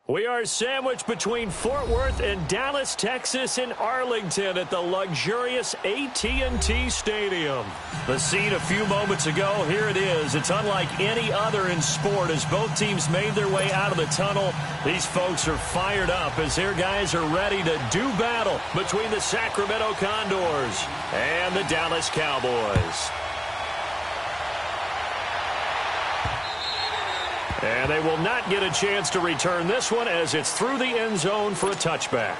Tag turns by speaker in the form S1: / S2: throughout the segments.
S1: We are sandwiched between Fort Worth and Dallas, Texas in Arlington at the luxurious AT&T Stadium. The scene a few moments ago, here it is. It's unlike any other in sport as both teams made their way out of the tunnel. These folks are fired up as their guys are ready to do battle between the Sacramento Condors and the Dallas Cowboys. And they will not get a chance to return this one as it's through the end zone for a touchback.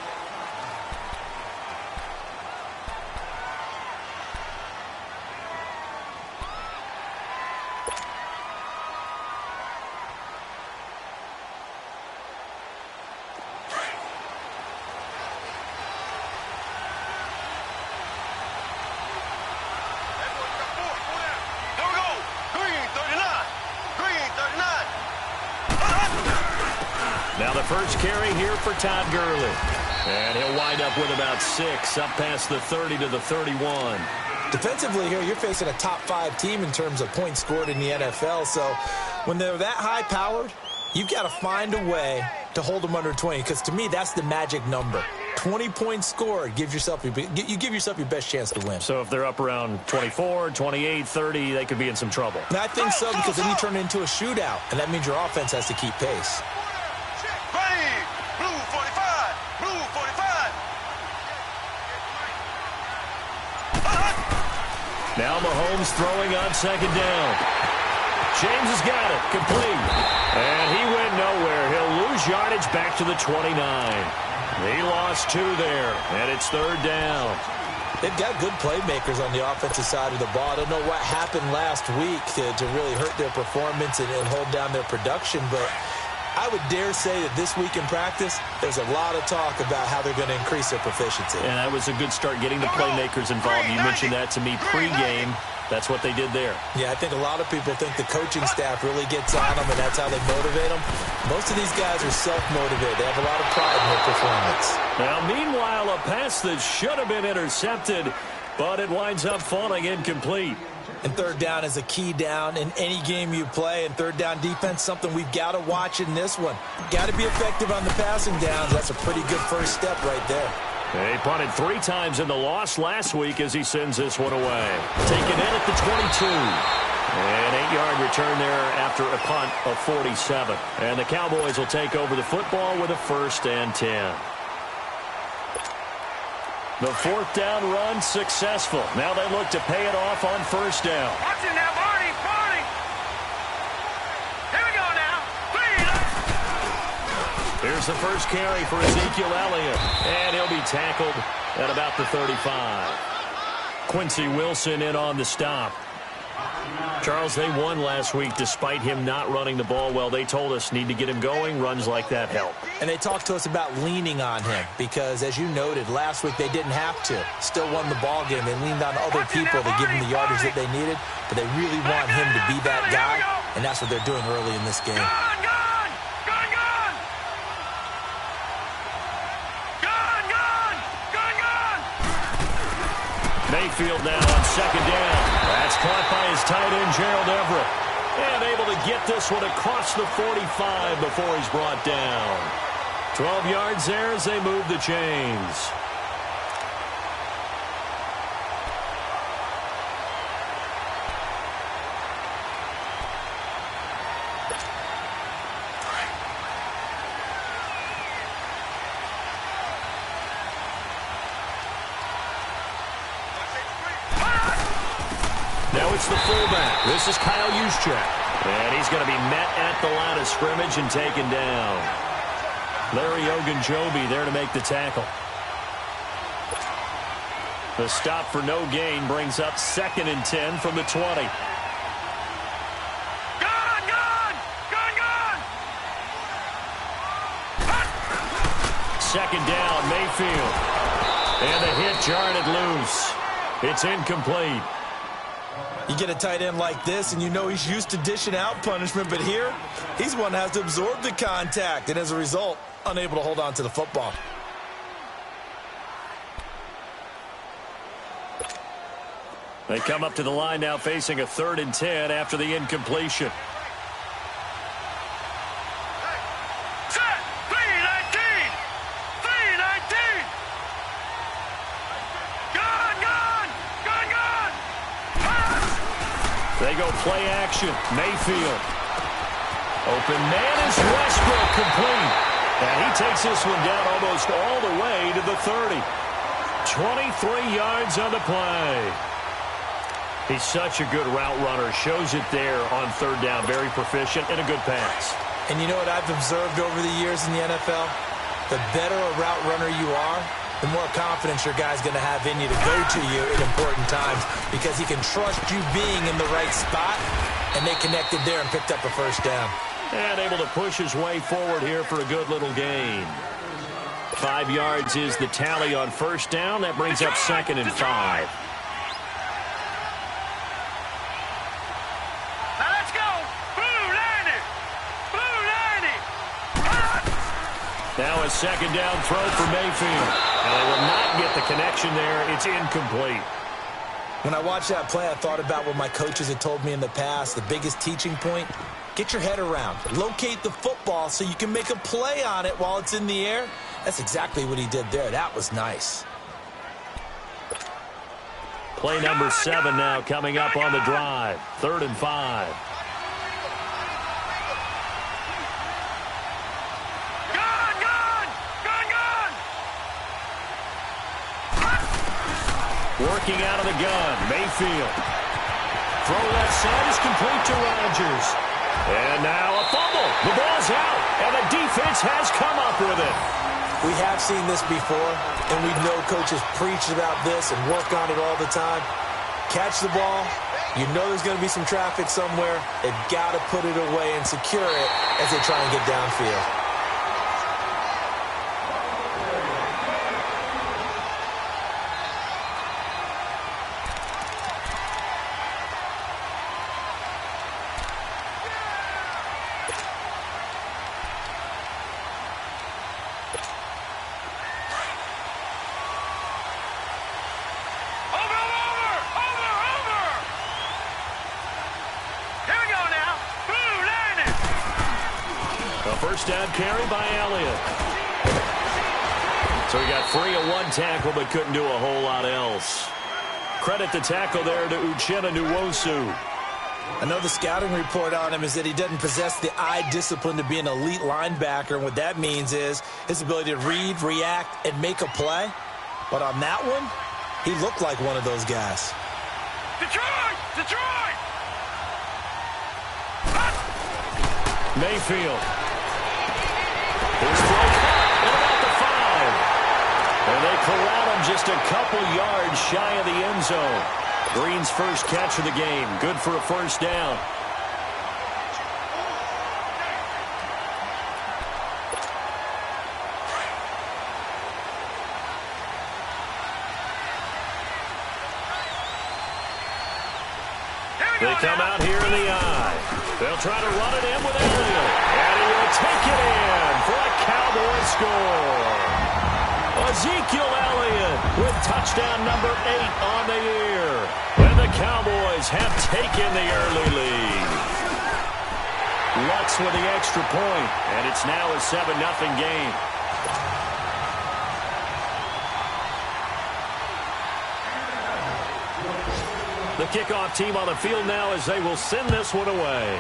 S1: Now the first carry here for Todd Gurley. And he'll wind up with about 6, up past the 30 to the 31.
S2: Defensively here, you're facing a top-5 team in terms of points scored in the NFL. So when they're that high-powered, you've got to find a way to hold them under 20. Because to me, that's the magic number. 20 points scored, you give yourself your best chance to win.
S1: So if they're up around 24, 28, 30, they could be in some trouble.
S2: And I think so, because then you turn it into a shootout, and that means your offense has to keep pace.
S1: Now Mahomes throwing on second down. James has got it. Complete. And he went nowhere. He'll lose yardage back to the 29. He lost 2 there, and it's third down.
S2: They've got good playmakers on the offensive side of the ball. I don't know what happened last week to really hurt their performance and hold down their production, but I would dare say that this week in practice, there's a lot of talk about how they're going to increase their proficiency.
S1: And that was a good start getting the playmakers involved. You mentioned that to me pregame. That's what they did there.
S2: Yeah, I think a lot of people think the coaching staff really gets on them, and that's how they motivate them. Most of these guys are self-motivated. They have a lot of pride in their performance. Now,
S1: meanwhile, a pass that should have been intercepted, but it winds up falling incomplete.
S2: And third down is a key down in any game you play. And third down defense, something we've got to watch in this one. Got to be effective on the passing downs. That's a pretty good first step right there.
S1: He punted 3 times in the loss last week as he sends this one away. Taken in at the 22. An 8-yard return there after a punt of 47. And the Cowboys will take over the football with a 1st and 10. The 4th down run successful. Now they look to pay it off on 1st down.
S3: Watch it now, Barney, Barney. Here we go now.
S1: Here's the first carry for Ezekiel Elliott. And he'll be tackled at about the 35. Quincy Wilson in on the stop. Charles, they won last week despite him not running the ball well. They told us need to get him going. Runs like that help.
S2: And they talked to us about leaning on him because, as you noted, last week they didn't have to. Still won the ball game. They leaned on other people to give him the yardage that they needed, but they really want him to be that guy, and that's what they're doing early in this game.
S1: Mayfield now on second down. That's caught by his tight end, Gerald Everett. And able to get this one across the 45 before he's brought down. 12 yards there as they move the chains. Now it's the fullback. This is Kyle Juszczyk. And he's going to be met at the line of scrimmage and taken down. Larry Ogunjobi there to make the tackle. The stop for no gain brings up 2nd and 10 from the 20. Second down, Mayfield. And the hit jarred loose. It's incomplete.
S2: You get a tight end like this, and you know he's used to dishing out punishment, but here, he's one that has to absorb the contact, and as a result, unable to hold on to the football.
S1: They come up to the line now facing a 3rd and 10 after the incompletion.
S3: Set, 3,
S1: go play action. Mayfield. Open man is Westbrook, complete. And he takes this one down almost all the way to the 30. 23 yards on the play. He's such a good route runner. Shows it there on third down. Very proficient and a good pass.
S2: And you know what I've observed over the years in the NFL? The better a route runner you are, the more confidence your guy's going to have in you to go to you at important times because he can trust you being in the right spot, and they connected there and picked up a first down.
S1: And able to push his way forward here for a good little gain. 5 yards is the tally on first down. That brings up 2nd and 5.
S3: Now let's go. Blue Lanny. Blue Lanny.
S1: Now a second down throw for Mayfield. And they will not get the connection there. It's incomplete.
S2: When I watched that play, I thought about what my coaches had told me in the past. The biggest teaching point, get your head around. Locate the football so you can make a play on it while it's in the air. That's exactly what he did there. That was nice.
S1: Play number 7 now coming up on the drive. 3rd and 5. Working out of the gun, Mayfield. Throw left side is complete to Rodgers. And now a fumble. The ball's out, and the defense has come up with it.
S2: We have seen this before, and we know coaches preach about this and work on it all the time. Catch the ball. You know there's going to be some traffic somewhere. They've got to put it away and secure it as they try and get downfield.
S1: First down carry by Elliott. So he got free of one tackle but couldn't do a whole lot else. Credit the tackle there to Uchenna Nwosu.
S2: I know the scouting report on him is that he doesn't possess the eye discipline to be an elite linebacker. And what that means is his ability to read, react, and make a play. But on that one, he looked like one of those guys.
S3: Detroit! Detroit!
S1: Mayfield. Here's throw at about the 5. And they corral him just a couple yards shy of the end zone. Green's first catch of the game. Good for a first down. They come out here in the eye. They'll try to run it in with Elliott. And he will take it in for a Cowboy score. Ezekiel Elliott with touchdown number 8 on the year. And the Cowboys have taken the early lead. Lutz with the extra point, and it's now a 7-0 game. The kickoff team on the field now as they will send this one away.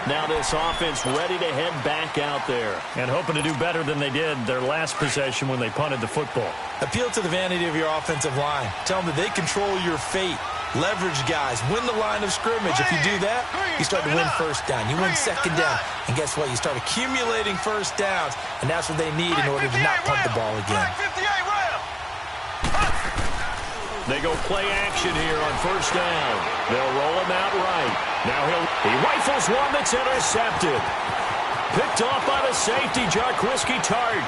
S1: Now this offense ready to head back out there and hoping to do better than they did their last possession when they punted the football.
S2: Appeal to the vanity of your offensive line. Tell them that they control your fate. Leverage guys. Win the line of scrimmage. If you do that, you start to win first down. You win second down. And guess what? You start accumulating first downs. And that's what they need in order to not punt the ball again.
S1: They go play action here on first down. They'll roll him out right. Now he rifles one that's intercepted. Picked off by the safety, Jarquiski Tart.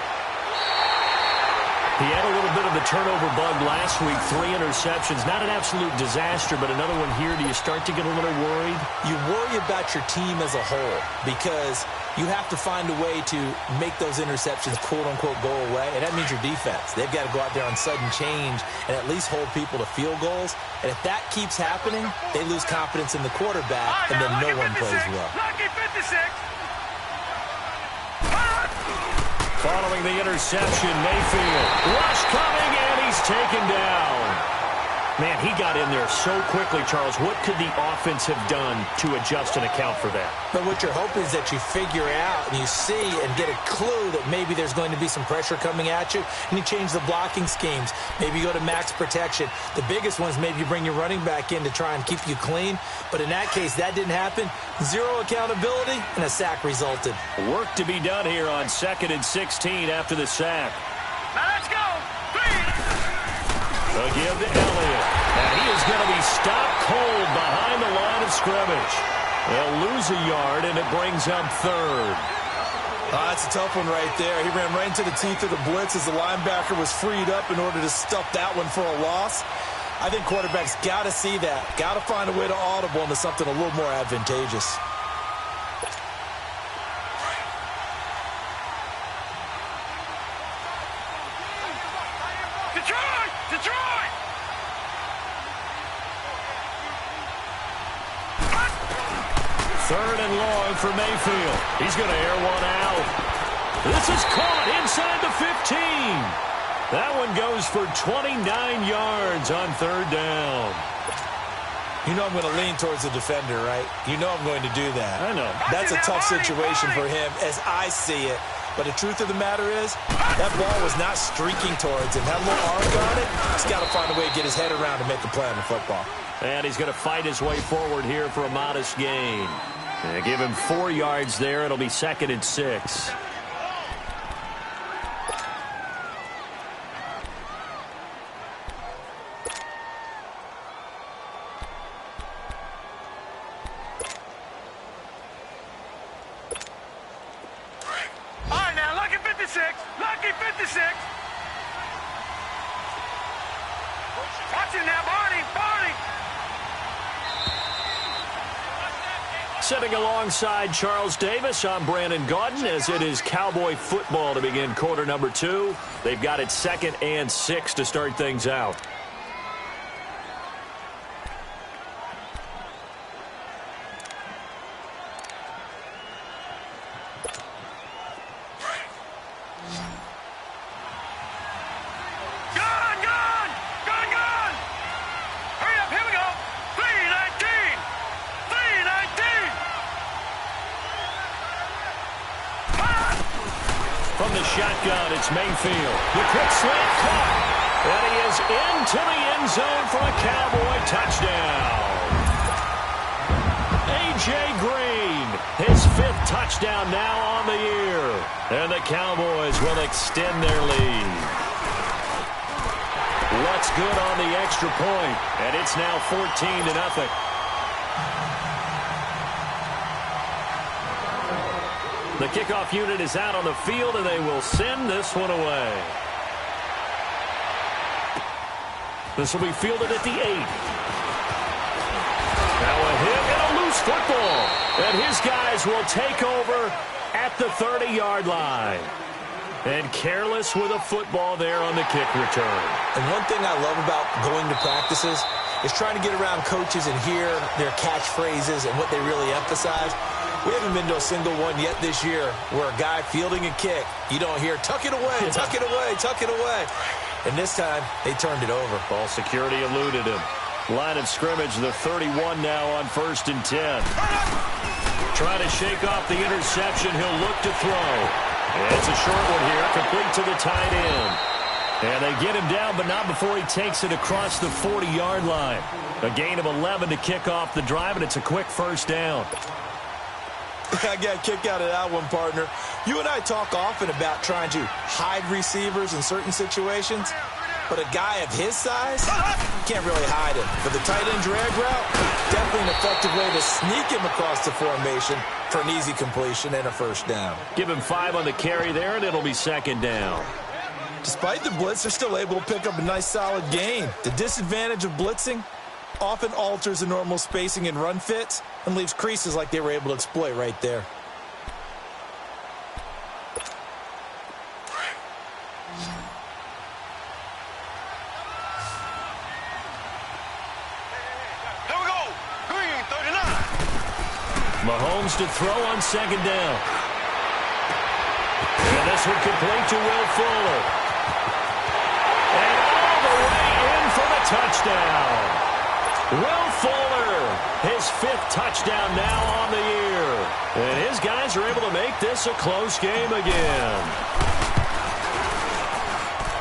S1: He had a little bit of the turnover bug last week, 3 interceptions. Not an absolute disaster, but another one here. Do you start to get a little worried?
S2: You worry about your team as a whole because you have to find a way to make those interceptions, quote-unquote, go away, and that means your defense. They've got to go out there on sudden change and at least hold people to field goals. And if that keeps happening, they lose confidence in the quarterback, and then no one plays well.
S3: 56.
S1: Following the interception, Mayfield. Rush coming, and he's taken down. Man, he got in there so quickly, Charles. What could the offense have done to adjust and account for that?
S2: But what you're hoping is that you figure out and you see and get a clue that maybe there's going to be some pressure coming at you, and you change the blocking schemes. Maybe you go to max protection. The biggest one is maybe you bring your running back in to try and keep you clean. But in that case, that didn't happen. Zero accountability, and a sack resulted.
S1: Work to be done here on 2nd and 16 after the sack.
S3: Now let's go.
S1: A give to Elliott. And he is going to be stopped cold behind the line of scrimmage. They'll lose a yard, and it brings up 3rd.
S2: That's a tough one right there. He ran right into the teeth of the blitz as the linebacker was freed up in order to stuff that one for a loss. I think quarterbacks got to see that. Got to find a way to audible into something a little more advantageous.
S3: Detroit!
S1: 3rd and long for Mayfield. He's going to air one out. This is caught inside the 15. That one goes for 29 yards on 3rd down.
S2: You know I'm going to lean towards the defender, right? You know I'm going to do that.
S1: I know.
S2: That's a tough situation for him as I see it. But the truth of the matter is, that ball was not streaking towards him. Had a little arc on it. He's got to find a way to get his head around and make a play on the football.
S1: And he's going to fight his way forward here for a modest gain. And give him 4 yards there. It'll be 2nd and 6.
S3: Lucky 56. Watch it now, Barney.
S1: Sitting alongside Charles Davis, I'm Brandon Gaudin, as it is Cowboy football to begin quarter number 2. They've got it 2nd and 6 to start things out. From the shotgun, it's Mayfield. The quick slant caught. And he is into the end zone for a Cowboy touchdown. A.J. Green, his 5th touchdown now on the year. And the Cowboys will extend their lead. What's good on the extra point? And it's now 14-0. The kickoff unit is out on the field, and they will send this one away. This will be fielded at the 8. Now a hit and a loose football. And his guys will take over at the 30-yard line. And careless with a football there on the kick return.
S2: And one thing I love about going to practices is trying to get around coaches and hear their catchphrases and what they really emphasize. We haven't been to a single one yet this year where a guy fielding a kick, you don't hear, tuck it away, tuck it away, tuck it away. And this time, they turned it over.
S1: Ball security eluded him. Line of scrimmage, the 31 now on 1st and 10. Trying to shake off the interception. He'll look to throw. And it's a short one here, complete to the tight end. And they get him down, but not before he takes it across the 40-yard line. A gain of 11 to kick off the drive, and it's a quick first down.
S2: I got a kick out of that one, partner. You and I talk often about trying to hide receivers in certain situations, but a guy of his size, can't really hide him. But the tight end drag route, definitely an effective way to sneak him across the formation for an easy completion and a first down.
S1: Give him 5 on the carry there, and it'll be 2nd down.
S2: Despite the blitz, they're still able to pick up a nice solid gain. The disadvantage of blitzing often alters the normal spacing and run fits and leaves creases like they were able to exploit right there.
S3: Here we go. Green, 39.
S1: Mahomes to throw on 2nd down. And This one complete to Will Fuller. And all the way in for the touchdown. Will Fuller, his 5th touchdown now on the year. And his guys are able to make this a close game again.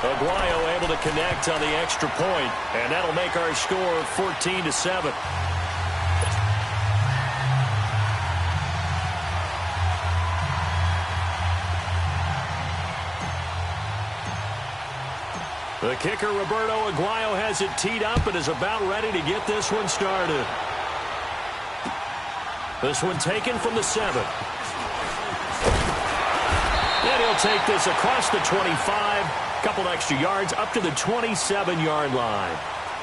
S1: Aguayo able to connect on the extra point, and that'll make our score 14-7. The kicker, Roberto Aguayo, has it teed up and is about ready to get this one started. This one taken from the 7. And he'll take this across the 25. Couple extra yards up to the 27-yard line.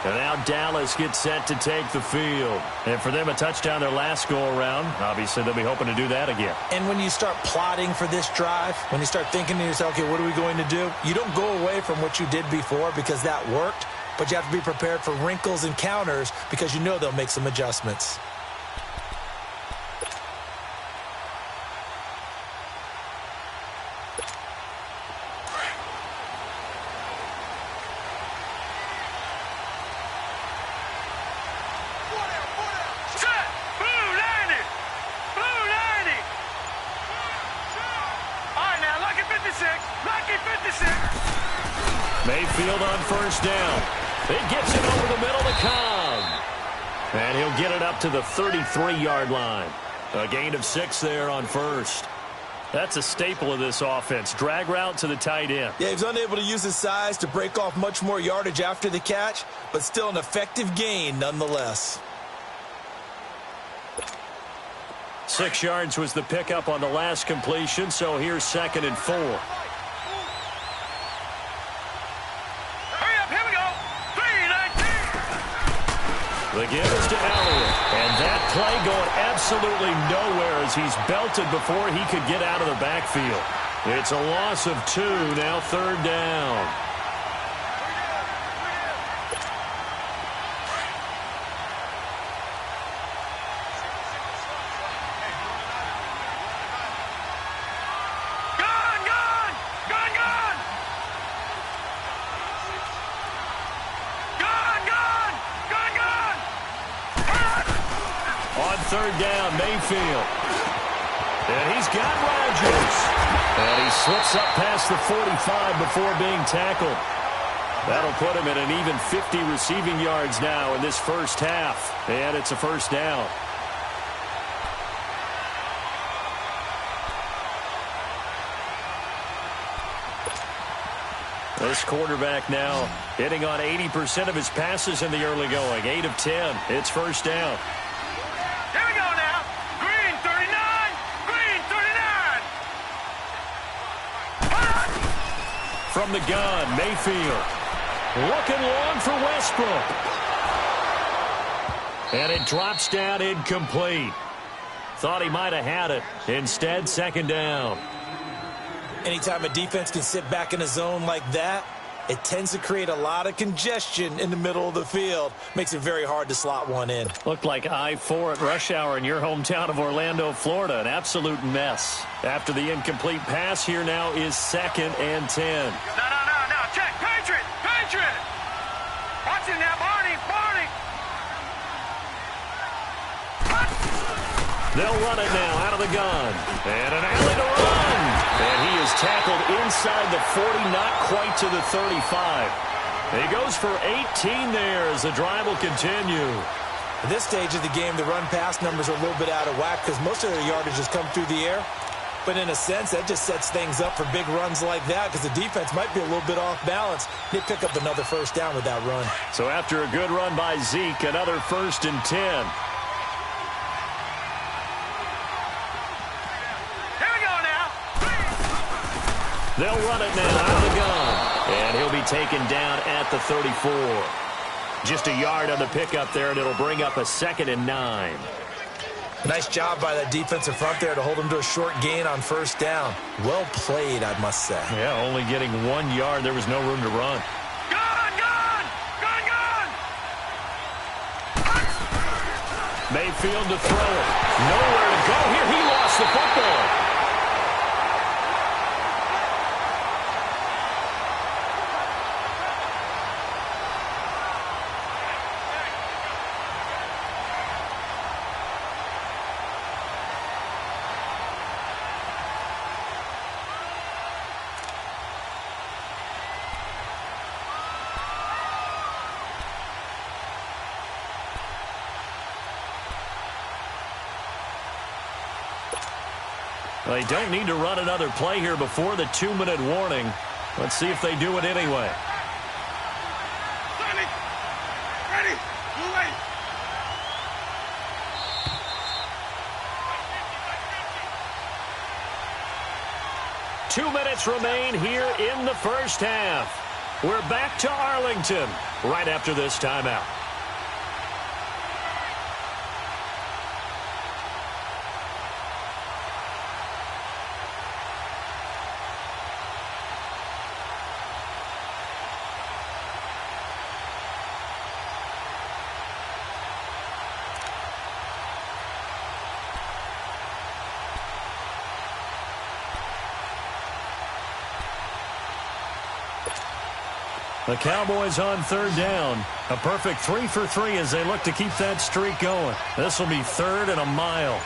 S1: And now Dallas gets set to take the field. And for them, a touchdown their last go-around. Obviously, they'll be hoping to do that again.
S2: And when you start plotting for this drive, when you start thinking to yourself, okay, what are we going to do? You don't go away from what you did before because that worked, but you have to be prepared for wrinkles and counters because you know they'll make some adjustments.
S1: Mayfield on first down. It gets it over the middle to Cobb. And he'll get it up to the 33-yard line. A gain of 6 there on first. That's a staple of this offense. Drag route to the tight end.
S2: Yeah, he's unable to use his size to break off much more yardage after the catch, but still an effective gain nonetheless.
S1: 6 yards was the pickup on the last completion, so here's 2nd and 4. The give is to Elliott. And that play going absolutely nowhere as he's belted before he could get out of the backfield. It's a loss of 2, now 3rd down. On 3rd down, Mayfield. And he's got Rodgers. And he slips up past the 45 before being tackled. That'll put him at an even 50 receiving yards now in this first half. And it's a 1st down. This quarterback now hitting on 80% of his passes in the early going. 8 of 10. It's 1st down.
S3: Here we go now. Green 39. Green 39.
S1: From the gun, Mayfield. Looking long for Westbrook. And it drops down incomplete. Thought he might have had it. Instead, 2nd down.
S2: Anytime a defense can sit back in a zone like that, it tends to create a lot of congestion in the middle of the field. Makes it very hard to slot one in.
S1: Looked like I-4 at rush hour in your hometown of Orlando, Florida. An absolute mess. After the incomplete pass, here now is 2nd and 10.
S3: No. Check. Patriot. Watch it now, Barney.
S1: They'll run it now out of the gun. And an alley to run. And he is tackled inside the 40, not quite to the 35. He goes for 18 there as the drive will continue.
S2: At this stage of the game, the run-pass numbers are a little bit out of whack because most of their yardage has come through the air. But in a sense, that just sets things up for big runs like that because the defense might be a little bit off balance. They pick up another 1st down with that run.
S1: So after a good run by Zeke, another 1st and 10. They'll run it now out of the gun. And he'll be taken down at the 34. Just a yard on the pickup there, and it'll bring up a 2nd and 9.
S2: Nice job by that defensive front there to hold him to a short gain on 1st down. Well played, I must say.
S1: Yeah, only getting 1 yard. There was no room to run.
S3: Gun!
S1: Mayfield to throw it. Nowhere to go here. He lost the football. They don't need to run another play here before the 2-minute warning. Let's see if they do it anyway.
S3: Ready. Move away.
S1: 2 minutes remain here in the first half. We're back to Arlington right after this timeout. The Cowboys on third down. A perfect 3 for 3 as they look to keep that streak going. This will be 3rd and a mile.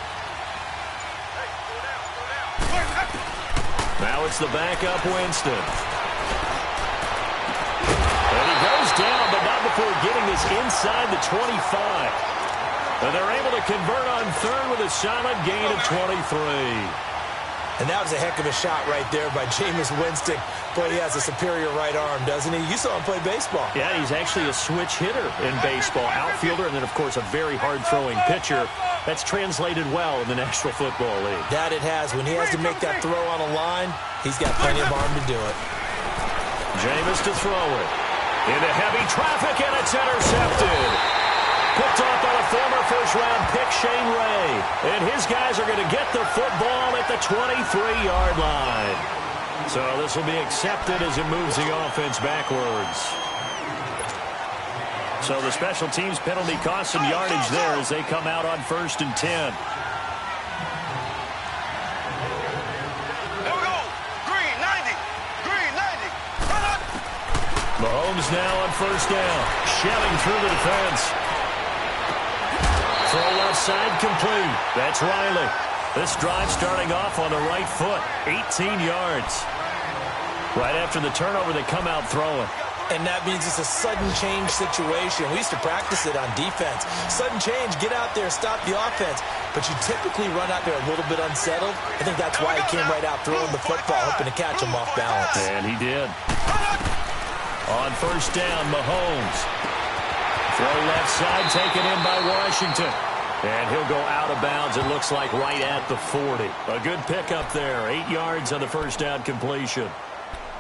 S1: Now it's the backup Winston. And he goes down, but not before getting this inside the 25. And they're able to convert on 3rd with a solid gain of 23.
S2: And that was a heck of a shot right there by Jameis Winston. Boy, he has a superior right arm, doesn't he? You saw him play baseball.
S1: Yeah, he's actually a switch hitter in baseball. Outfielder, and then, of course, a very hard-throwing pitcher. That's translated well in the National Football League.
S2: That it has. When he has to make that throw on a line, he's got plenty of arm to do it.
S1: Jameis to throw it. Into heavy traffic, and it's intercepted. Picked off by the former first-round pick, Shane Ray. And his guys are going to get the football at the 23-yard line. So this will be accepted as it moves the offense backwards. So the special teams penalty costs some yardage there as they come out on 1st and 10.
S3: Here we go. Green, 90. Green, 90. Run up.
S1: Mahomes now on 1st down. Shelling through the defense. Throw left side complete. That's Riley. This drive starting off on the right foot. 18 yards. Right after the turnover, they come out throwing.
S2: And that means it's a sudden change situation. We used to practice it on defense. Sudden change, get out there, stop the offense. But you typically run out there a little bit unsettled. I think that's why he came right out throwing the football, hoping to catch him off balance.
S1: And he did. On 1st down, Mahomes. Throw left side, taken in by Washington. And he'll go out of bounds, it looks like, right at the 40. A good pickup there. 8 yards on the 1st down completion.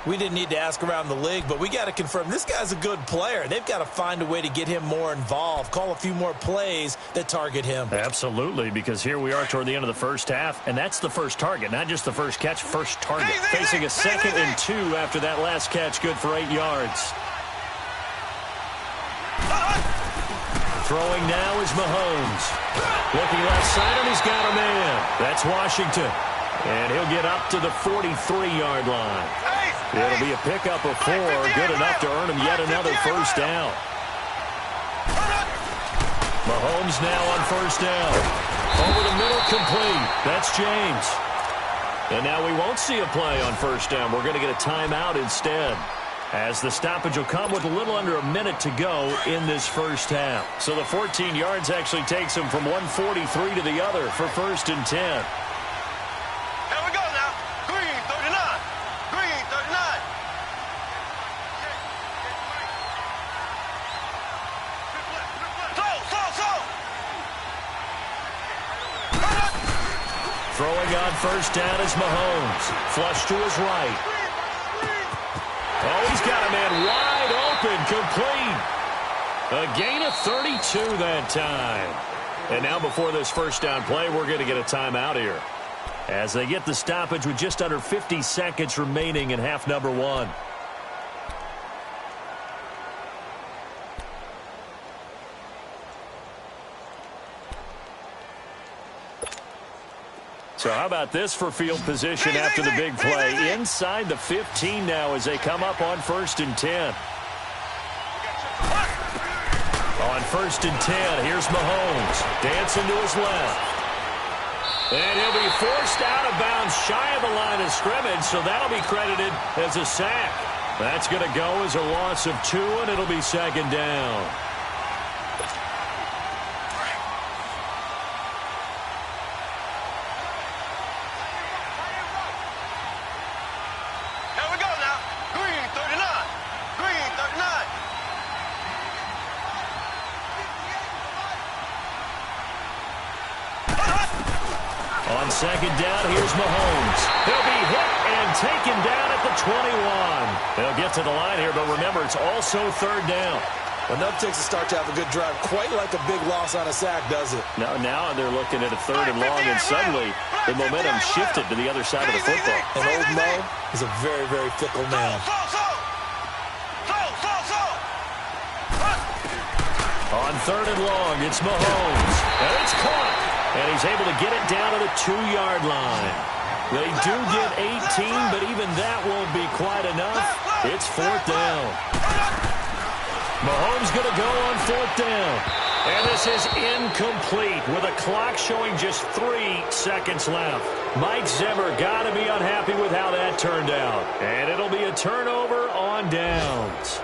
S2: We didn't need to ask around the league, but we got to confirm this guy's a good player. They've got to find a way to get him more involved, call a few more plays that target him.
S1: Absolutely, because here we are toward the end of the first half, and that's the first target, not just the first catch, first target. Facing a 2nd and 2 after that last catch, good for 8 yards. Throwing now is Mahomes. Looking left side, and he's got a man. That's Washington. And he'll get up to the 43-yard line. It'll be a pickup of 4, good enough to earn him yet another 1st down. Mahomes now on 1st down. Over the middle, complete. That's James. And now we won't see a play on 1st down. We're going to get a timeout instead, as the stoppage will come with a little under a minute to go in this first half. So the 14 yards actually takes him from 143 to the other for 1st and 10.
S3: Here we go now. Green, 39. Green, 39. Slow.
S1: Throwing on 1st down is Mahomes. Flush to his right. Oh, he's got a man wide open, complete. A gain of 32 that time. And now before this 1st down play, we're going to get a timeout here, as they get the stoppage with just under 50 seconds remaining in half number 1. So how about this for field position after the big play? Inside the 15 now as they come up on 1st and 10. On 1st and 10, here's Mahomes. Dancing to his left. And he'll be forced out of bounds shy of the line of scrimmage, so that'll be credited as a sack. That's going to go as a loss of 2, and it'll be 2nd down. On second down, here's Mahomes. He'll be hit and taken down at the 21. They'll get to the line here, but remember, it's also third down.
S2: Enough takes a start to have a good drive, quite like a big loss on a sack, does it?
S1: Now they're looking at a third and long, and suddenly the momentum shifted to the other side of the football.
S2: And old Mo is a very, very fickle man.
S1: On third and long, it's Mahomes. And it's caught. And he's able to get it down to the 2-yard line. They do get 18, but even that won't be quite enough. It's fourth down. Mahomes going to go on fourth down. And this is incomplete with a clock showing just 3 seconds left. Mike Zimmer got to be unhappy with how that turned out. And it'll be a turnover on downs.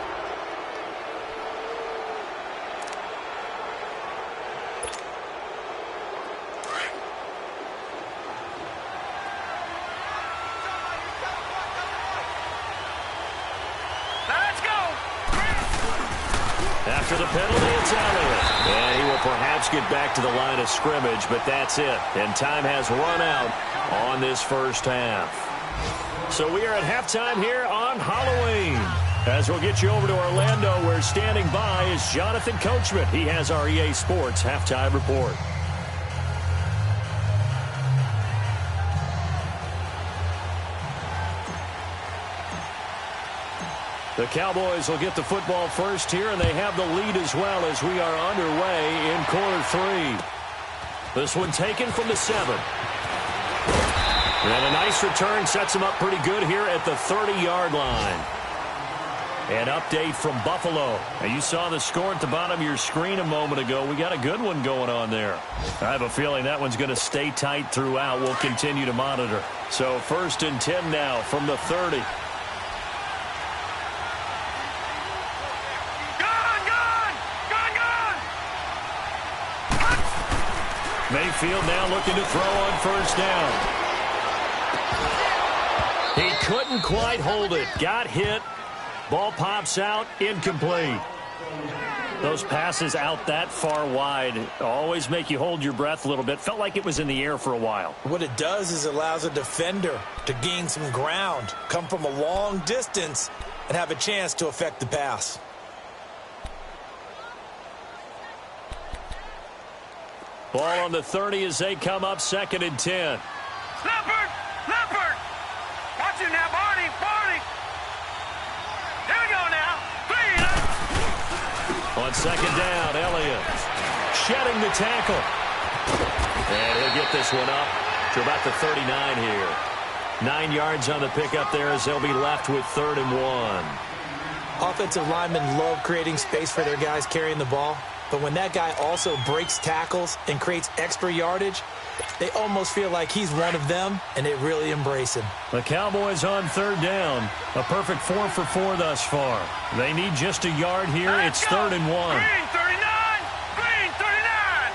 S1: After the penalty, it's Elliott. And he will perhaps get back to the line of scrimmage, but that's it. And time has run out on this first half. So we are at halftime here on Halloween. As we'll get you over to Orlando, where standing by is Jonathan Coachman. He has our EA Sports halftime report. The Cowboys will get the football first here, and they have the lead as well as we are underway in quarter 3. This one taken from the 7. And a nice return sets them up pretty good here at the 30-yard line. An update from Buffalo. Now, you saw the score at the bottom of your screen a moment ago. We got a good one going on there. I have a feeling that one's going to stay tight throughout. We'll continue to monitor. So first and 10 now from the 30. Mayfield now looking to throw on first down. He couldn't quite hold it. Got hit. Ball pops out. Incomplete. Those passes out that far wide always make you hold your breath a little bit. Felt like it was in the air for a while.
S2: What it does is it allows a defender to gain some ground, come from a long distance, and have a chance to affect the pass.
S1: Ball on the 30 as they come up second and 10.
S3: Leopard! Leopard! Watch it now, Barney! Barney! Here we go now. 3.
S1: On second down, Elliott shedding the tackle. And he'll get this one up to about the 39 here. 9 yards on the pickup there as they'll be left with 3rd and 1.
S2: Offensive linemen love creating space for their guys carrying the ball. But when that guy also breaks tackles and creates extra yardage, they almost feel like he's one of them, and they really embrace him.
S1: The Cowboys on 3rd down. A perfect 4 for 4 thus far. They need just a yard here. It's 3rd and 1.
S3: Green 39! Green 39!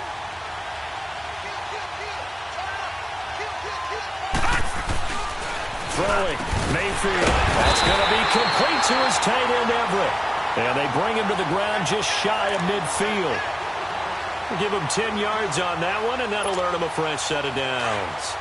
S1: Throwing. Mayfield. That's going to be complete to his tight end, Everett. And they bring him to the ground just shy of midfield. We'll give him 10 yards on that one, and that'll earn him a fresh set of downs.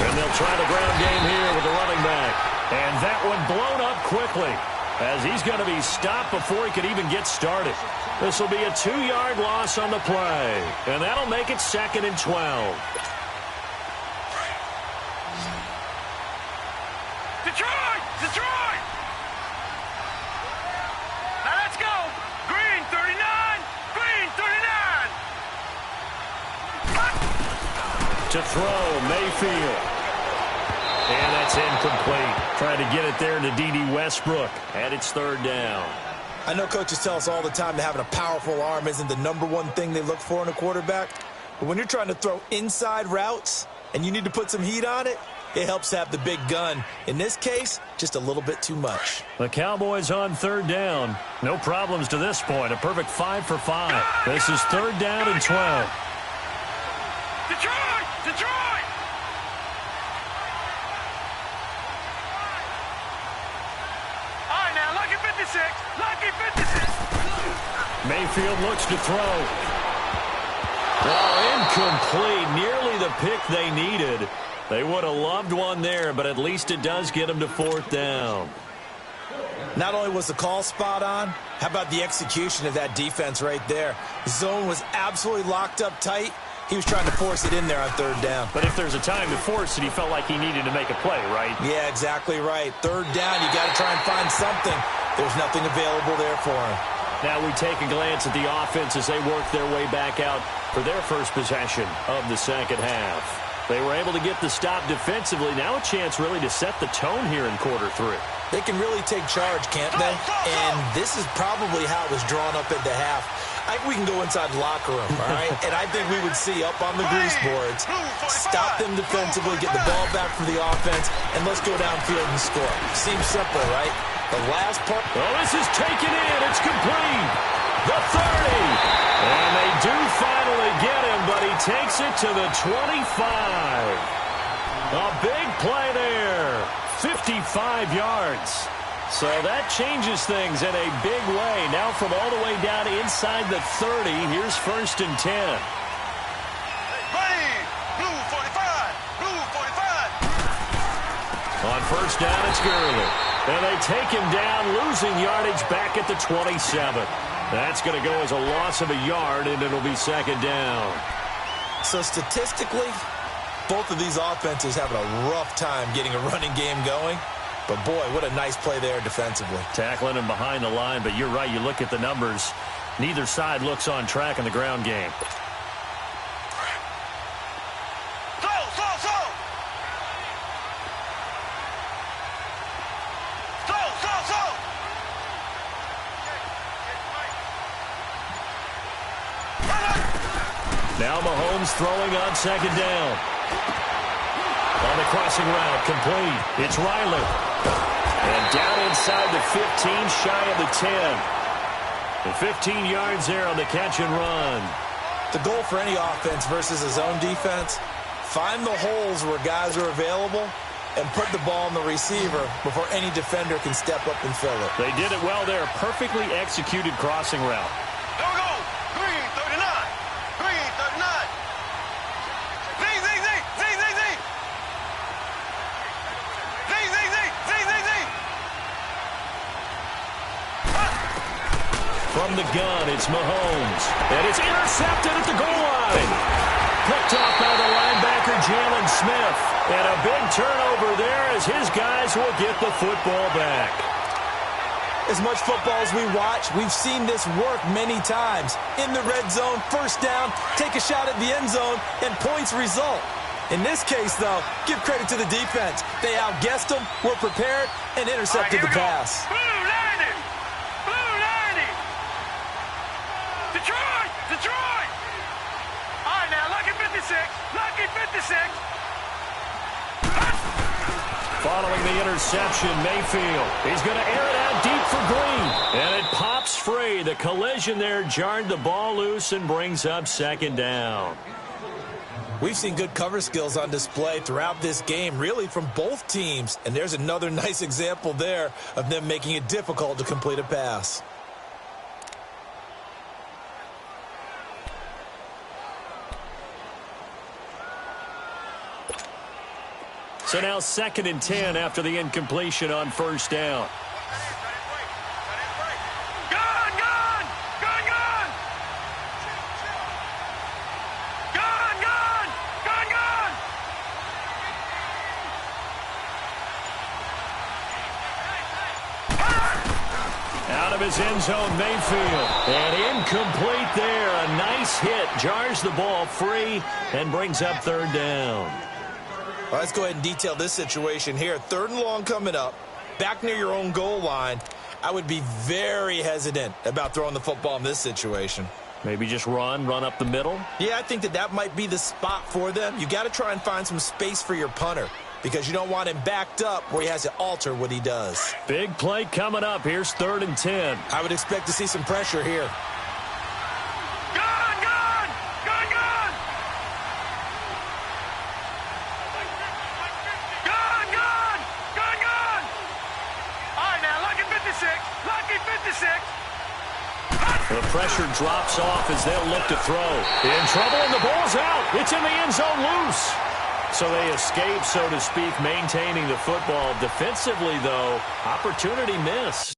S1: And they'll try the ground game here with the running back. And that one blown up quickly, as he's going to be stopped before he could even get started. This will be a 2-yard loss on the play, and that'll make it 2nd and 12.
S3: Detroit! Detroit! Now let's go! Green 39! Green 39!
S1: To throw, Mayfield. And that's incomplete. Trying to get it there to D.D. Westbrook. And it's 3rd down.
S2: I know coaches tell us all the time that having a powerful arm isn't the #1 thing they look for in a quarterback. But when you're trying to throw inside routes and you need to put some heat on it, it helps to have the big gun. In this case, just a little bit too much.
S1: The Cowboys on 3rd down. No problems to this point. A perfect 5 for 5. This is 3rd down and 12.
S3: Detroit! Detroit!
S1: Mayfield looks to throw. Oh, incomplete. Nearly the pick they needed. They would have loved one there, but at least it does get them to 4th down.
S2: Not only was the call spot on, how about the execution of that defense right there? The zone was absolutely locked up tight. He was trying to force it in there on 3rd down.
S1: But if there's a time to force it, he felt like he needed to make a play, right?
S2: Yeah, exactly right. 3rd down, you got to try and find something. There's nothing available there for him.
S1: Now we take a glance at the offense as they work their way back out for their first possession of the second half. They were able to get the stop defensively. Now a chance really to set the tone here in quarter 3.
S2: They can really take charge, can't they? And this is probably how it was drawn up at the half. I think we can go inside the locker room, all right? And I think we would see up on the grease boards, stop them defensively, get the ball back for the offense, and let's go downfield and score. Seems simple, right? The last part.
S1: Oh, this is taken in. It's complete. The 30. And they do finally get him, but he takes it to the 25. A big play there. 55 yards. So that changes things in a big way. Now from all the way down inside the 30, here's 1st and 10.
S3: Blue 45. Blue 45.
S1: On 1st down, it's Gurley. And they take him down, losing yardage back at the 27. That's going to go as a loss of a yard, and it'll be 2nd down.
S2: So statistically, both of these offenses having a rough time getting a running game going. But, boy, what a nice play there defensively.
S1: Tackling him behind the line, but you're right. You look at the numbers. Neither side looks on track in the ground game. Now Mahomes throwing on 2nd down. On the crossing route, complete. It's Riley. And down inside the 15, shy of the 10. And 15 yards there on the catch and run.
S2: The goal for any offense versus a zone defense, find the holes where guys are available and put the ball on the receiver before any defender can step up and fill it.
S1: They did it well there. Perfectly executed crossing route.
S3: There we go. Green 39. Green 39. Z, Z, Z, Z, Z, Z. Z, Z, Z, Z, Z, Z.
S1: From the gun, it's Mahomes. And it's intercepted at the goal line. Picked off by the linebacker, Jalen Smith. And a big turnover there as his guys will get the football back.
S2: As much football as we watch, we've seen this work many times. In the red zone, 1st down, take a shot at the end zone, and points result. In this case, though, give credit to the defense. They outguessed them, were prepared, and intercepted the pass.
S3: Blue 90. Blue 90. Detroit. Detroit. All right, now, lucky 56. Lucky 56.
S1: Following the interception, Mayfield. He's going to air it out deep for Green. And it pops free. The collision there jarred the ball loose and brings up 2nd down.
S2: We've seen good cover skills on display throughout this game, really from both teams. And there's another nice example there of them making it difficult to complete a pass.
S1: So now 2nd and 10 after the incompletion on 1st down.
S3: Gun, gun. Gun, gun. Gun, gun. Gun, gun.
S1: Out of his end zone, Mayfield. And incomplete there. A nice hit. Jars the ball free and brings up 3rd down.
S2: Well, let's go ahead and detail this situation here. 3rd and long coming up. Back near your own goal line. I would be very hesitant about throwing the football in this situation.
S1: Maybe just run up the middle?
S2: Yeah, I think that might be the spot for them. You got to try and find some space for your punter because you don't want him backed up where he has to alter what he does.
S1: Big play coming up. Here's 3rd and 10.
S2: I would expect to see some pressure here.
S3: Gun, gun. Gun, gun. Gun, gun. Gun, gun. All right, now, lucky 56. Lucky 56.
S1: The pressure drops off as they'll look to throw. In trouble, and the ball's out. It's in the end zone loose. So they escape, so to speak, maintaining the football. Defensively, though, opportunity missed.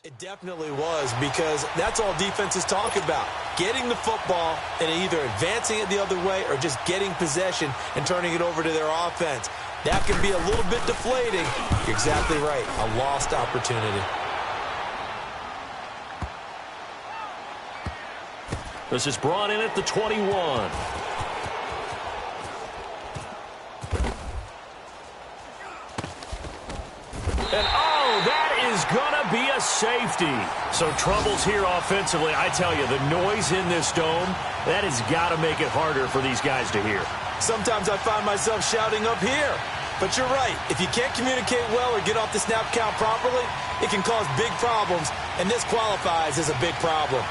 S2: It definitely was, because that's all defenses talk about. Getting the football and either advancing it the other way or just getting possession and turning it over to their offense. That can be a little bit deflating. You're exactly right. A lost opportunity.
S1: This is brought in at the 21. And, oh, that is going to be a safety. So troubles here offensively. I tell you, the noise in this dome, that has got to make it harder for these guys to hear.
S2: Sometimes I find myself shouting up here. But you're right. If you can't communicate well or get off the snap count properly, it can cause big problems, and this qualifies as a big problem.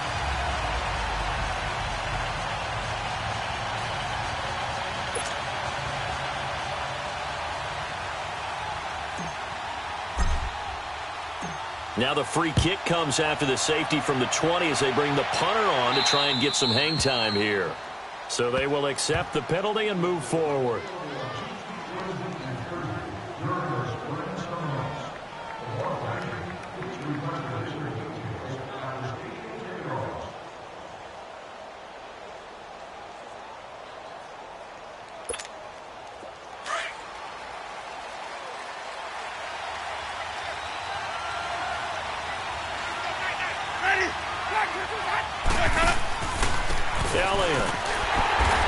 S1: Now the free kick comes after the safety from the 20 as they bring the punter on to try and get some hang time here. So they will accept the penalty and move forward. Elliott.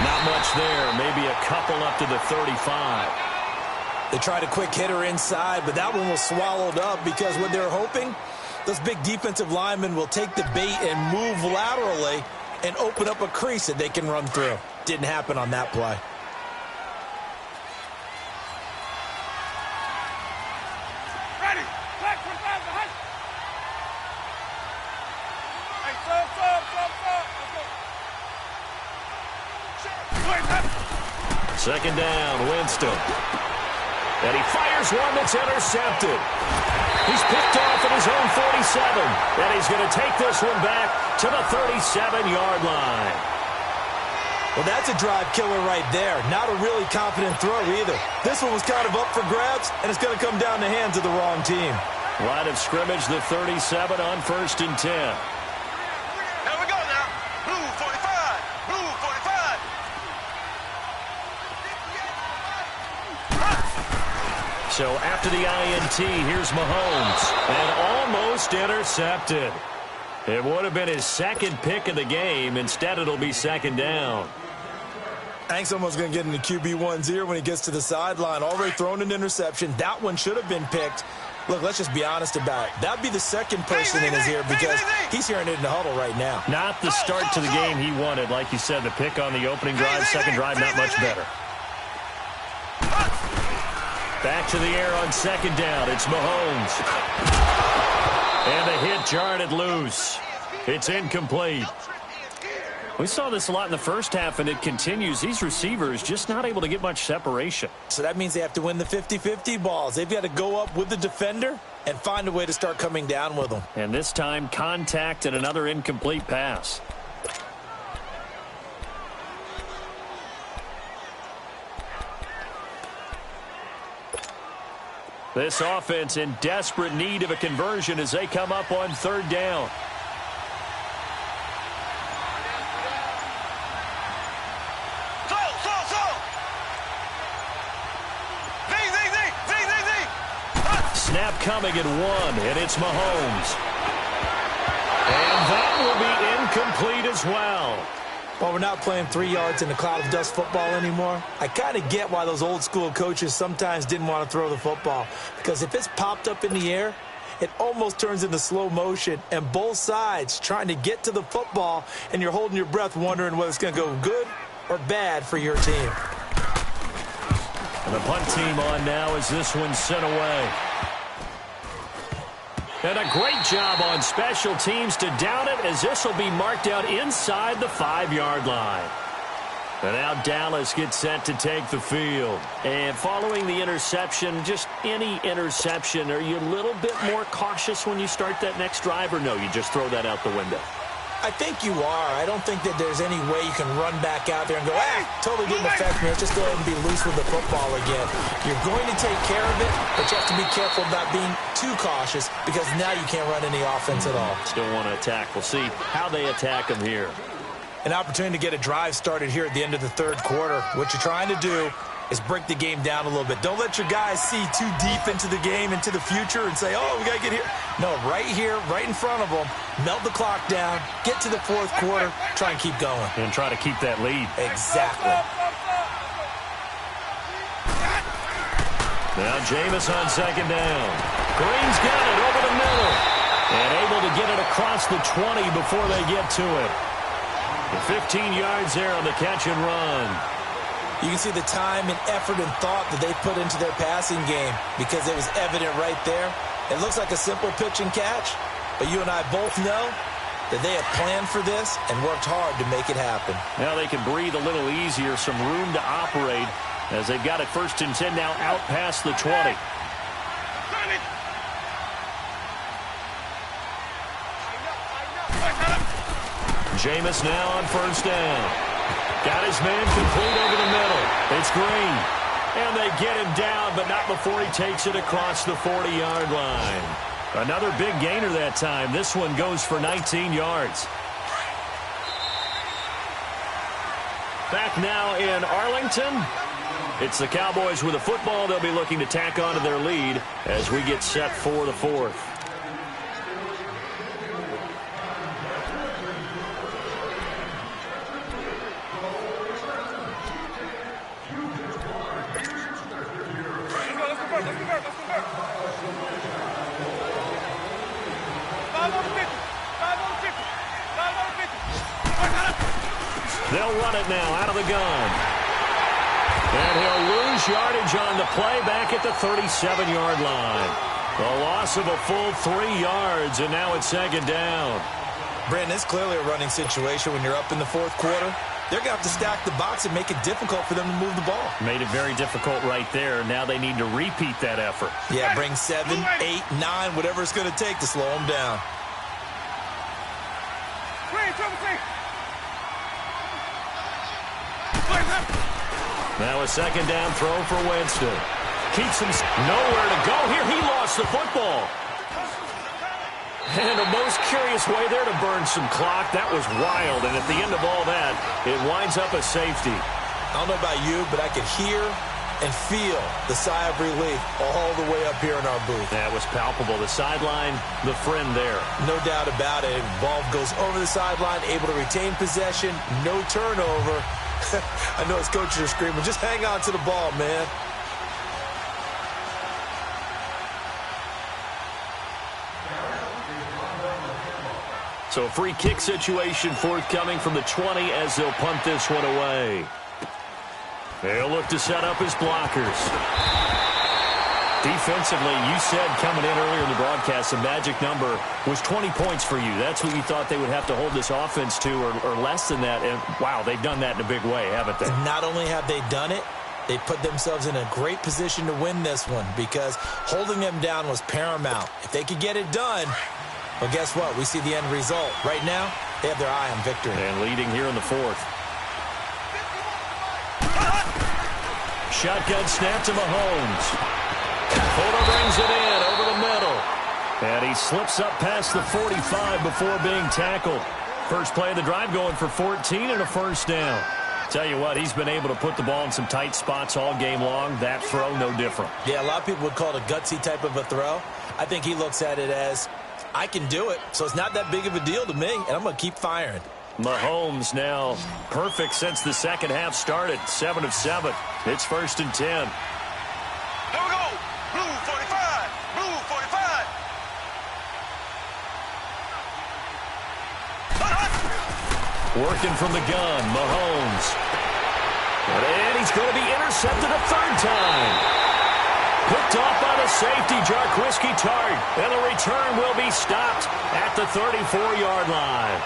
S1: Not much there. Maybe a couple up to the 35.
S2: They tried a quick hitter inside, but that one was swallowed up because what they're hoping, those big defensive linemen will take the bait and move laterally and open up a crease that they can run through. Didn't happen on that play.
S1: Second down, Winston. And he fires one that's intercepted. He's picked off at his own 47. And he's going to take this one back to the 37-yard line.
S2: Well, that's a drive killer right there. Not a really confident throw either. This one was kind of up for grabs, and it's going to come down the hands of the wrong team.
S1: Line of scrimmage, the 37 on 1st and 10.
S3: Here we go now. Blue 45. Blue 45.
S1: So after the INT, here's Mahomes. And almost intercepted. It would have been his second pick of the game. Instead, it'll be second down.
S2: I think someone's going to get into QB1's ear when he gets to the sideline. Already thrown an interception. That one should have been picked. Look, let's just be honest about it. That'd be the second person in his ear because he's hearing it in the huddle right now.
S1: Not the start to the game he wanted. Like you said, the pick on the opening drive, second drive, not much better. Back to the air on second down. It's Mahomes. And the hit jarred it loose. It's incomplete. We saw this a lot in the first half, and it continues. These receivers just not able to get much separation.
S2: So that means they have to win the 50-50 balls. They've got to go up with the defender and find a way to start coming down with them.
S1: And this time, contact and another incomplete pass. This offense in desperate need of a conversion as they come up on third down. Snap coming at one, and it's Mahomes. And that will be incomplete as well.
S2: While we're not playing 3 yards in the cloud of dust football anymore, I kind of get why those old school coaches sometimes didn't want to throw the football. Because if it's popped up in the air, it almost turns into slow motion, and both sides trying to get to the football, and you're holding your breath wondering whether it's going to go good or bad for your team.
S1: And the punt team on now as this one's sent away. And a great job on special teams to down it, as this will be marked out inside the 5-yard line. And now Dallas gets set to take the field. And following the interception, just any interception, are you a little bit more cautious when you start that next drive, or no, you just throw that out the window?
S2: I think you are. I don't think that there's any way you can run back out there and go, totally didn't affect me. Let's just go ahead and be loose with the football again. You're going to take care of it, but you have to be careful about being too cautious, because now you can't run any offense at all.
S1: Still want to attack. We'll see how they attack them here.
S2: An opportunity to get a drive started here at the end of the third quarter. What you're trying to do is break the game down a little bit. Don't let your guys see too deep into the game, into the future, and say, oh, we got to get here. No, right here, right in front of them, melt the clock down, get to the fourth quarter, try and keep going.
S1: And try to keep that lead.
S2: Exactly.
S1: Now Jameis on second down. Green's got it over the middle. And able to get it across the 20 before they get to it. The 15 yards there on the catch and run.
S2: You can see the time and effort and thought that they put into their passing game, because it was evident right there. It looks like a simple pitch and catch, but you and I both know that they have planned for this and worked hard to make it happen.
S1: Now they can breathe a little easier, some room to operate, as they've got it 1st and 10 now out past the 20. Jameis now on 1st down. Got his man complete over the middle. It's Green. And they get him down, but not before he takes it across the 40-yard line. Another big gainer that time. This one goes for 19 yards. Back now in Arlington. It's the Cowboys with a football. They'll be looking to tack on to their lead as we get set for the 4th. They'll run it now out of the gun. And he'll lose yardage on the play back at the 37-yard line. The loss of a full 3 yards, and now it's 2nd down.
S2: Brandon, it's clearly a running situation when you're up in the fourth quarter. They're going to have to stack the box and make it difficult for them to move the ball.
S1: Made it very difficult right there. Now they need to repeat that effort.
S2: Yeah, bring 7, 8, 9, whatever it's going to take to slow them down.
S1: Now a 2nd down throw for Winston. Keeps him nowhere to go here. He lost the football. And a most curious way there to burn some clock. That was wild. And at the end of all that, it winds up a safety.
S2: I don't know about you, but I could hear and feel the sigh of relief all the way up here in our booth.
S1: That was palpable. The sideline, the friend there.
S2: No doubt about it. Ball goes over the sideline, able to retain possession, no turnover. I know his coaches are screaming, just hang on to the ball, man.
S1: So a free kick situation forthcoming from the 20 as they'll punt this one away. They'll look to set up his blockers. Defensively, you said coming in earlier in the broadcast, the magic number was 20 points for you. That's what you thought they would have to hold this offense to, or less than that. And, wow, they've done that in a big way, haven't they?
S2: Not only have they done it, they put themselves in a great position to win this one, because holding them down was paramount. If they could get it done, well, guess what? We see the end result. Right now, they have their eye on victory.
S1: And leading here in the 4th. Shotgun snap to Mahomes. Fuller brings it in over the middle. And he slips up past the 45 before being tackled. First play of the drive going for 14 and a 1st down. Tell you what, he's been able to put the ball in some tight spots all game long. That throw, no different.
S2: Yeah, a lot of people would call it a gutsy type of a throw. I think he looks at it as, I can do it, so it's not that big of a deal to me, and I'm going to keep firing.
S1: Mahomes now perfect since the second half started. 7 of 7. It's 1st and 10.
S3: Here we go. Blue 45. Blue 45.
S1: Working from the gun, Mahomes. And he's going to be intercepted a third time. Picked off by the safety, Jarquiski Tart. And the return will be stopped at the 34-yard line.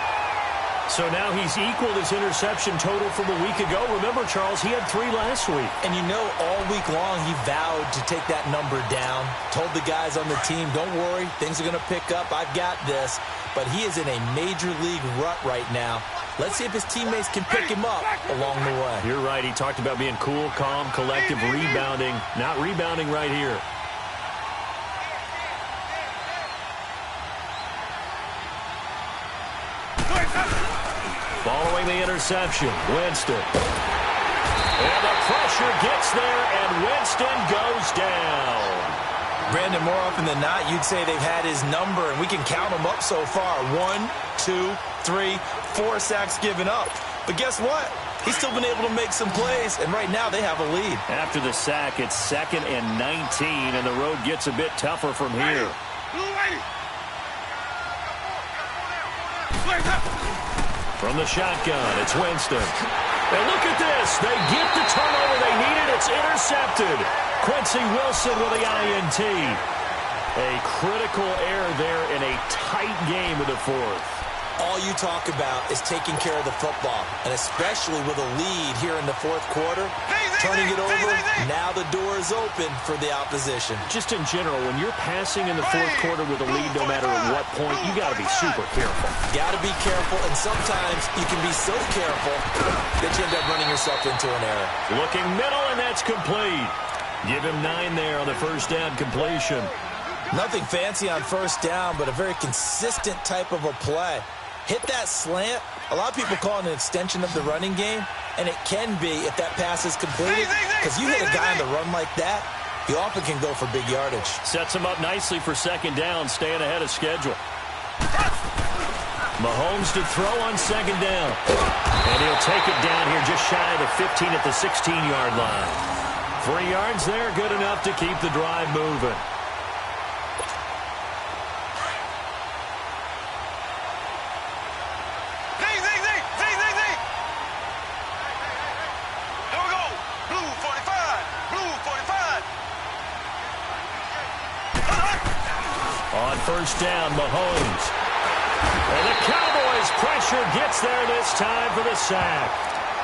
S1: So now he's equaled his interception total from a week ago. Remember, Charles, he had 3 last week.
S2: And you know, all week long he vowed to take that number down. Told the guys on the team, don't worry, things are going to pick up. I've got this. But he is in a major league rut right now. Let's see if his teammates can pick him up along the way.
S1: You're right. He talked about being cool, calm, collective, rebounding. Not rebounding right here. Following the interception, Winston. And the pressure gets there, and Winston goes down.
S2: Brandon, more often than not, you'd say they've had his number, and we can count them up so far. 1, 2, 3, 4 sacks given up. But guess what? He's still been able to make some plays, and right now they have a lead.
S1: After the sack, it's 2nd and 19, and the road gets a bit tougher from here. From the shotgun, it's Winston. And look at this. They get the turnover they needed. It's intercepted. Quincy Wilson with the INT. A critical error there in a tight game of the 4th.
S2: All you talk about is taking care of the football, and especially with a lead here in the 4th quarter, turning it over, now the door is open for the opposition.
S1: Just in general, when you're passing in the 4th quarter with a lead, no matter at what point, you got to be super careful.
S2: Got to be careful, and sometimes you can be so careful that you end up running yourself into an error.
S1: Looking middle, and that's complete. Give him 9 there on the first down completion.
S2: Nothing fancy on first down, but a very consistent type of a play. Hit that slant. A lot of people call it an extension of the running game, and it can be if that pass is completed, because you hit a guy on the run like that, he often can go for big yardage.
S1: Sets him up nicely for second down, staying ahead of schedule. Mahomes to throw on second down. And he'll take it down here just shy of the 15 at the 16-yard line. 3 yards there, good enough to keep the drive moving. On first down, Mahomes. And the Cowboys' pressure gets there this time for the sack.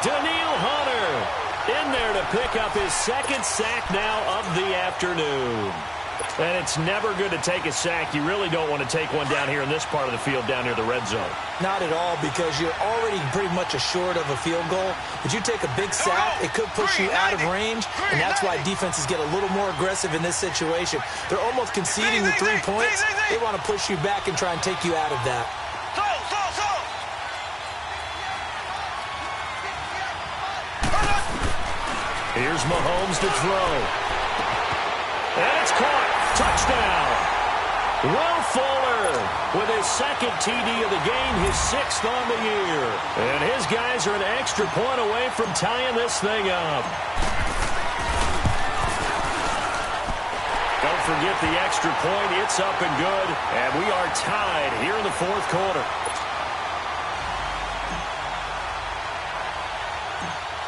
S1: Daniil Hunter in there to pick up his 2nd sack now of the afternoon. And it's never good to take a sack. You really don't want to take one down here in this part of the field, down near the red zone.
S2: Not at all, because you're already pretty much assured of a field goal. But you take a big sack, it could push you out of range, and that's why defenses get a little more aggressive in this situation. They're almost conceding the 3 points. They want to push you back and try and take you out of that.
S1: Here's Mahomes to throw. And it's caught. Touchdown. Will Fuller with his 2nd TD of the game, his 6th on the year. And his guys are an extra point away from tying this thing up. Don't forget the extra point. It's up and good. And we are tied here in the 4th quarter.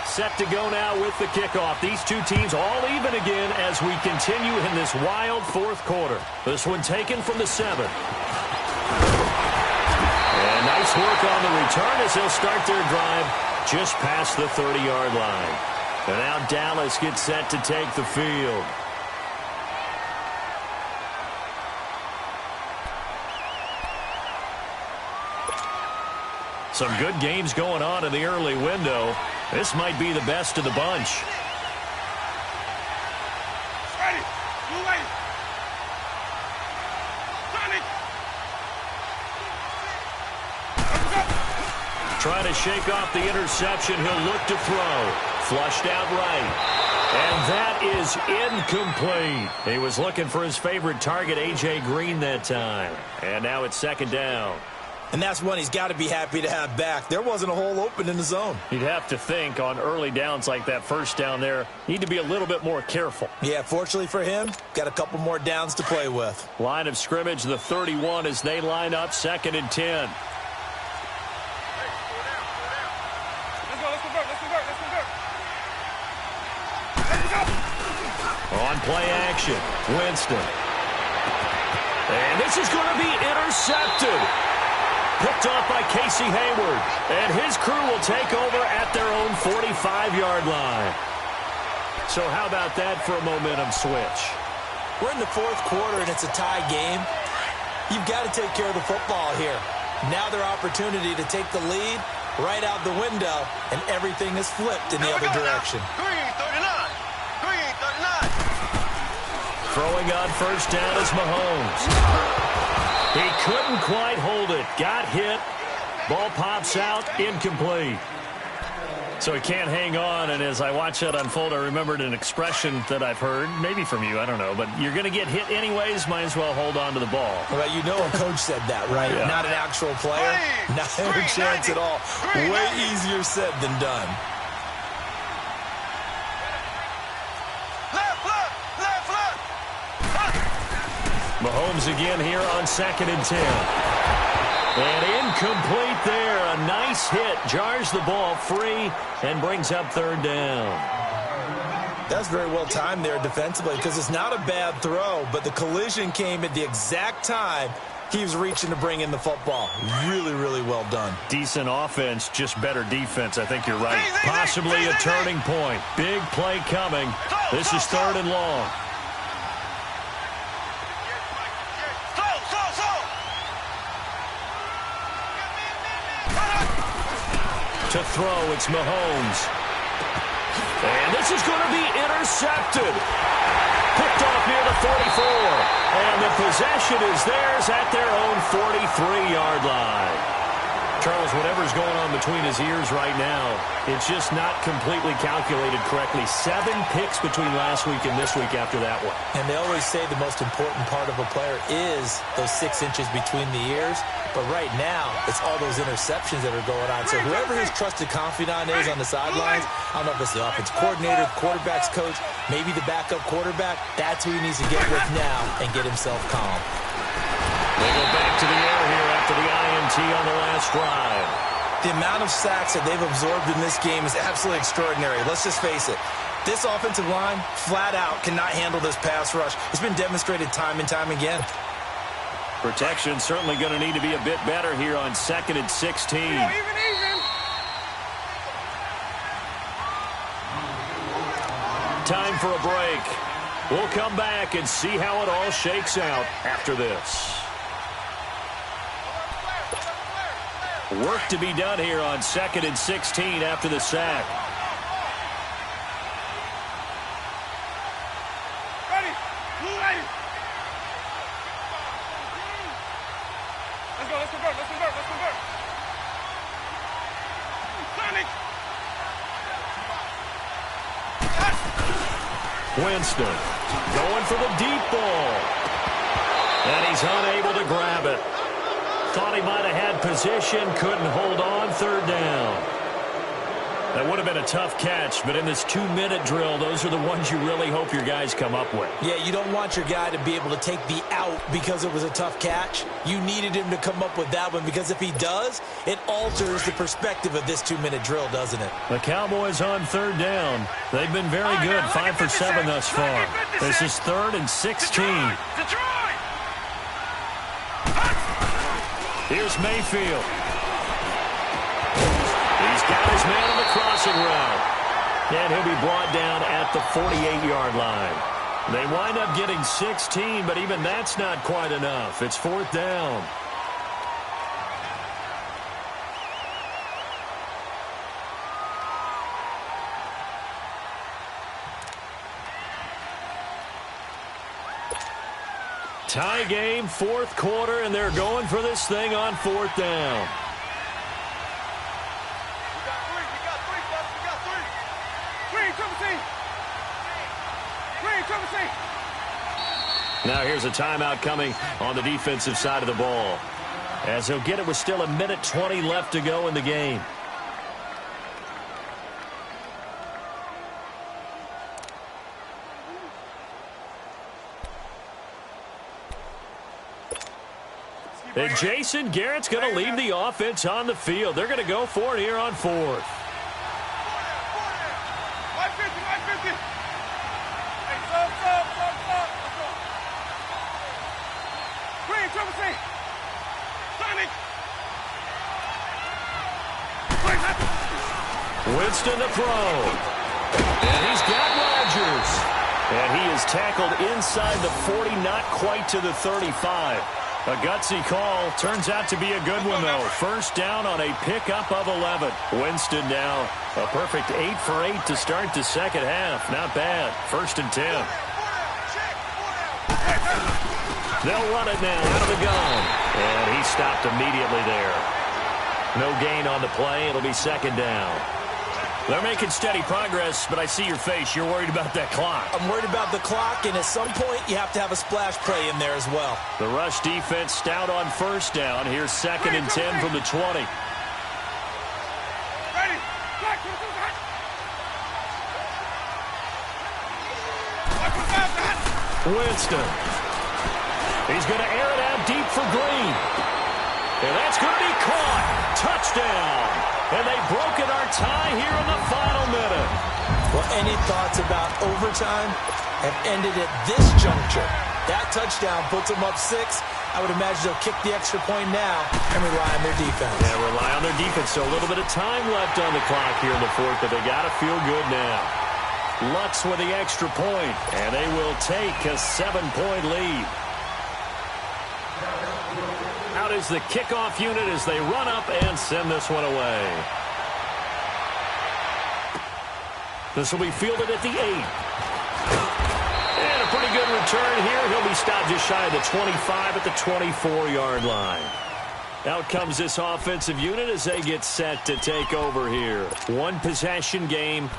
S1: Set to go now with the kickoff. These two teams all even again as we continue in this wild 4th quarter. This one taken from the 7. And nice work on the return as they'll start their drive just past the 30-yard line. And now Dallas gets set to take the field. Some good games going on in the early window. This might be the best of the bunch.
S3: Ready.
S1: Trying to shake off the interception. He'll look to throw. Flushed out right. And that is incomplete. He was looking for his favorite target, A.J. Green, that time. And now it's 2nd down.
S2: And that's one he's got to be happy to have back. There wasn't a hole open in the zone.
S1: You'd have to think on early downs like that first down there, need to be a little bit more careful.
S2: Yeah, fortunately for him, got a couple more downs to play with.
S1: Line of scrimmage, the 31 as they line up, 2nd and 10. On play action, Winston. And this is going to be intercepted. Picked off by Casey Hayward. And his crew will take over at their own 45-yard line. So how about that for a momentum switch?
S2: We're in the 4th quarter, and it's a tie game. You've got to take care of the football here. Now their opportunity to take the lead right out the window, and everything is flipped in the other direction.
S3: Green, 39. Green, 39.
S1: Throwing on first down is Mahomes. He couldn't quite hold it. Got hit. Ball pops out. Incomplete. So he can't hang on, and as I watch that unfold, I remembered an expression that I've heard, maybe from you, I don't know, but you're going to get hit anyways, might as well hold on to the ball.
S2: Well, you know a coach said that, right?
S1: Yeah.
S2: Not an actual player. Not a chance at all. Way easier said than done.
S1: Mahomes again here on 2nd and 10. And incomplete there. A nice hit. Jars the ball free and brings up 3rd down.
S2: That's very well timed there defensively because it's not a bad throw, but the collision came at the exact time he was reaching to bring in the football. Really, really well done.
S1: Decent offense, just better defense. I think you're right. Possibly a turning point. Big play coming. This is 3rd and long. To throw, it's Mahomes. And this is going to be intercepted. Picked off near the 44. And the possession is theirs at their own 43-yard line. Charles, whatever's going on between his ears right now, it's just not completely calculated correctly. 7 picks between last week and this week after that one.
S2: And they always say the most important part of a player is those 6 inches between the ears. But right now, it's all those interceptions that are going on. So whoever his trusted confidant is on the sidelines, I don't know if it's the offense coordinator, quarterback's coach, maybe the backup quarterback, that's who he needs to get with now and get himself calm.
S1: They go back to the air here after the INT on the last drive.
S2: The amount of sacks that they've absorbed in this game is absolutely extraordinary. Let's just face it. This offensive line, flat out, cannot handle this pass rush. It's been demonstrated time and time again.
S1: Protection certainly going to need to be a bit better here on 2nd and 16. Time for a break. We'll come back and see how it all shakes out after this. Work to be done here on 2nd and 16 after the sack.
S3: Ready. Blue ready. Let's go. Let's convert. Let's convert. Let's convert. Sonic.
S1: Winston going for the deep ball. And he's unable to grab it. Thought he might have had position, couldn't hold on, 3rd down. That would have been a tough catch, but in this 2-minute drill, those are the ones you really hope your guys come up with.
S2: Yeah, you don't want your guy to be able to take the out because it was a tough catch. You needed him to come up with that one because if he does, it alters the perspective of this 2-minute drill, doesn't it?
S1: The Cowboys on 3rd down. They've been very good, 5 for 7 thus far. This is 3rd and 16.
S3: Detroit!
S1: Here's Mayfield. He's got his man on the crossing route. And he'll be brought down at the 48-yard line. They wind up getting 16, but even that's not quite enough. It's 4th down. Tie game, 4th quarter, and they're going for this thing on 4th down.
S3: We got 3. We got 3, fellas. We got 3. Green, triple team.
S1: Now here's a timeout coming on the defensive side of the ball. as he'll get it with still 1:20 left to go in the game. And Jason Garrett's going to leave the offense on the field. They're going to go for it here on 4th. Winston the throw. And he's got Rodgers. And he is tackled inside the 40, not quite to the 35. A gutsy call. Turns out to be a good one, though. First down on a pickup of 11. Winston now a perfect 8 for 8 to start the second half. Not bad. 1st and 10. They'll run it now out of the gun. And he stopped immediately there. No gain on the play. It'll be 2nd down. They're making steady progress, but I see your face. You're worried about that clock.
S2: I'm worried about the clock, and at some point, you have to have a splash play in there as well.
S1: The rush defense stout on 1st down. Here's 2nd and 10 from the 20. Winston. He's going to air it out deep for Green. And that's going to be caught. Touchdown. And they've broken our tie here in the final minute.
S2: Well, any thoughts about overtime have ended at this juncture. That touchdown puts them up 6. I would imagine they'll kick the extra point now and rely on their defense.
S1: Yeah, rely on their defense. So a little bit of time left on the clock here in the 4th, but they got to feel good now. Lutz with the extra point, and they will take a 7-point lead. Out is the kickoff unit as they run up and send this one away. This will be fielded at the 8. And a pretty good return here. He'll be stopped just shy of the 25 at the 24-yard line. Out comes this offensive unit as they get set to take over here. One possession game.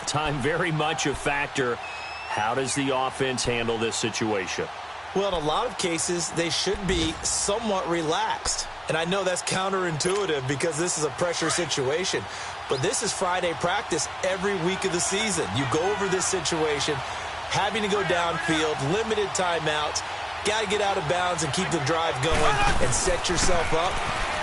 S1: Time very much a factor. How does the offense handle this situation?
S2: Well, in a lot of cases, they should be somewhat relaxed. And I know that's counterintuitive because this is a pressure situation. But this is Friday practice every week of the season. You go over this situation, having to go downfield, limited timeouts, got to get out of bounds and keep the drive going and set yourself up.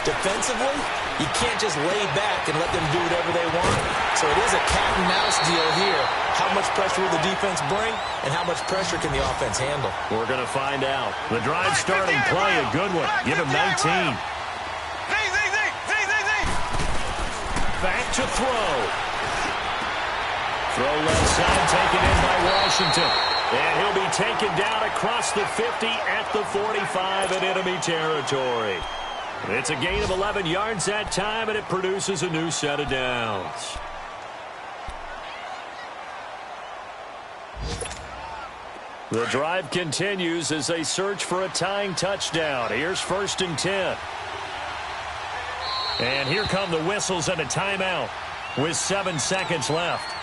S2: Defensively, you can't just lay back and let them do whatever they want. So it is a cat and mouse deal here. How much pressure will the defense bring, and how much pressure can the offense handle?
S1: We're going to find out. The drive starting play, a good one. Give him 19. Back to throw. Throw left side, taken in by Washington. And he'll be taken down across the 50 at the 45 in enemy territory. It's a gain of 11 yards that time, and it produces a new set of downs. The drive continues as they search for a tying touchdown. Here's 1st and 10. And here come the whistles and a timeout with 7 seconds left.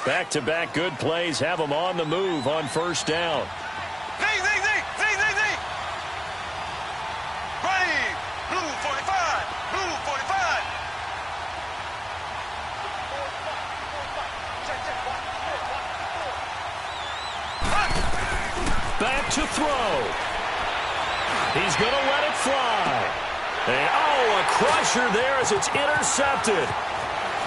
S1: Back-to-back good plays have them on the move on 1st down.
S3: Blue 45. Blue 45.
S1: Back to throw. He's going to let it fly. And, a crusher there as it's intercepted.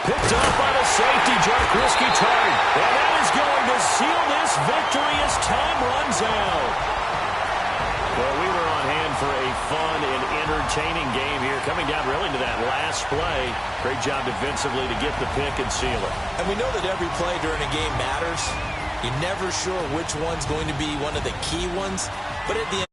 S1: Picked up by the safety, Jarkowski target. And that is going to seal this victory as time runs out. Well, we were on hand for a fun and entertaining game here. Coming down really to that last play. Great job defensively to get the pick and seal it.
S2: And we know that every play during a game matters. You're never sure which one's going to be one of the key ones. But at the end,